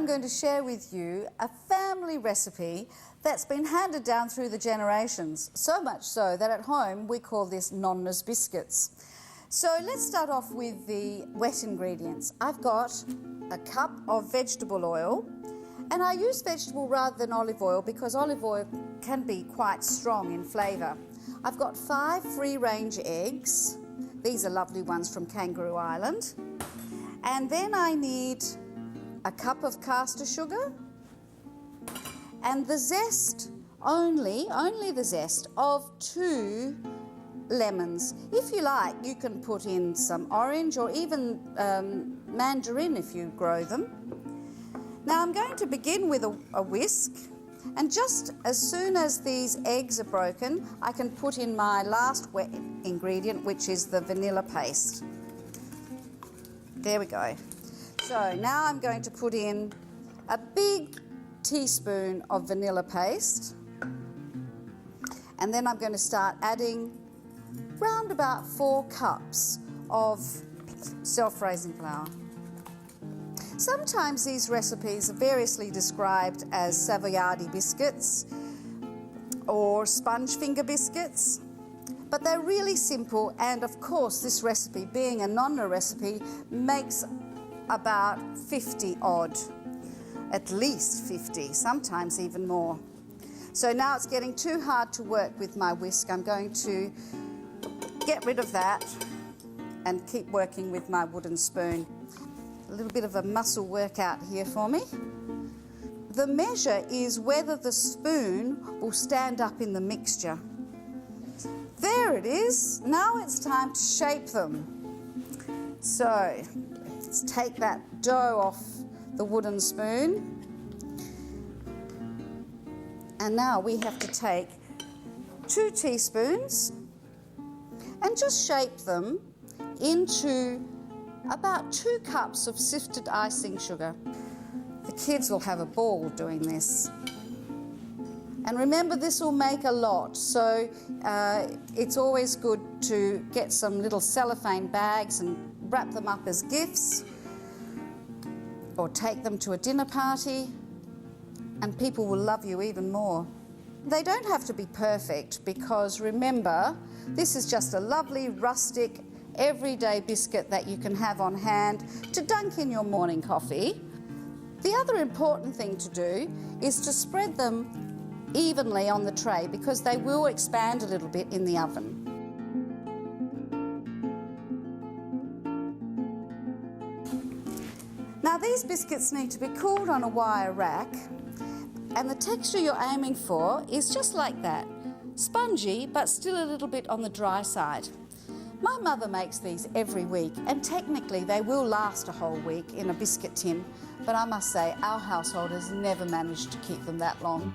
I'm going to share with you a family recipe that's been handed down through the generations, so much so that at home we call this Nonna's Biscuits. So let's start off with the wet ingredients. I've got a cup of vegetable oil, and I use vegetable rather than olive oil because olive oil can be quite strong in flavour. I've got 5 free-range eggs. These are lovely ones from Kangaroo Island. And then I need a cup of caster sugar and the zest, only the zest of 2 lemons. If you like, you can put in some orange or even mandarin if you grow them. Now I'm going to begin with a whisk, and just as soon as these eggs are broken, I can put in my last wet ingredient, which is the vanilla paste. There we go. So now I'm going to put in a big teaspoon of vanilla paste, and then I'm going to start adding round about 4 cups of self-raising flour. Sometimes these recipes are variously described as Savoyardi biscuits or sponge finger biscuits, but they're really simple, and of course this recipe, being a Nonna recipe, makes about 50 odd, at least 50, sometimes even more. So now it's getting too hard to work with my whisk. I'm going to get rid of that and keep working with my wooden spoon. A little bit of a muscle workout here for me. The measure is whether the spoon will stand up in the mixture. There it is. Now it's time to shape them. So let's take that dough off the wooden spoon. And now we have to take 2 teaspoons and just shape them into about 2 cups of sifted icing sugar. The kids will have a ball doing this. And remember, this will make a lot, so it's always good to get some little cellophane bags and wrap them up as gifts, or take them to a dinner party, and people will love you even more. They don't have to be perfect because, remember, this is just a lovely, rustic, everyday biscuit that you can have on hand to dunk in your morning coffee. The other important thing to do is to spread them evenly on the tray because they will expand a little bit in the oven. Now these biscuits need to be cooled on a wire rack, and the texture you're aiming for is just like that, spongy but still a little bit on the dry side. My mother makes these every week, and technically they will last a whole week in a biscuit tin, but I must say our household has never managed to keep them that long.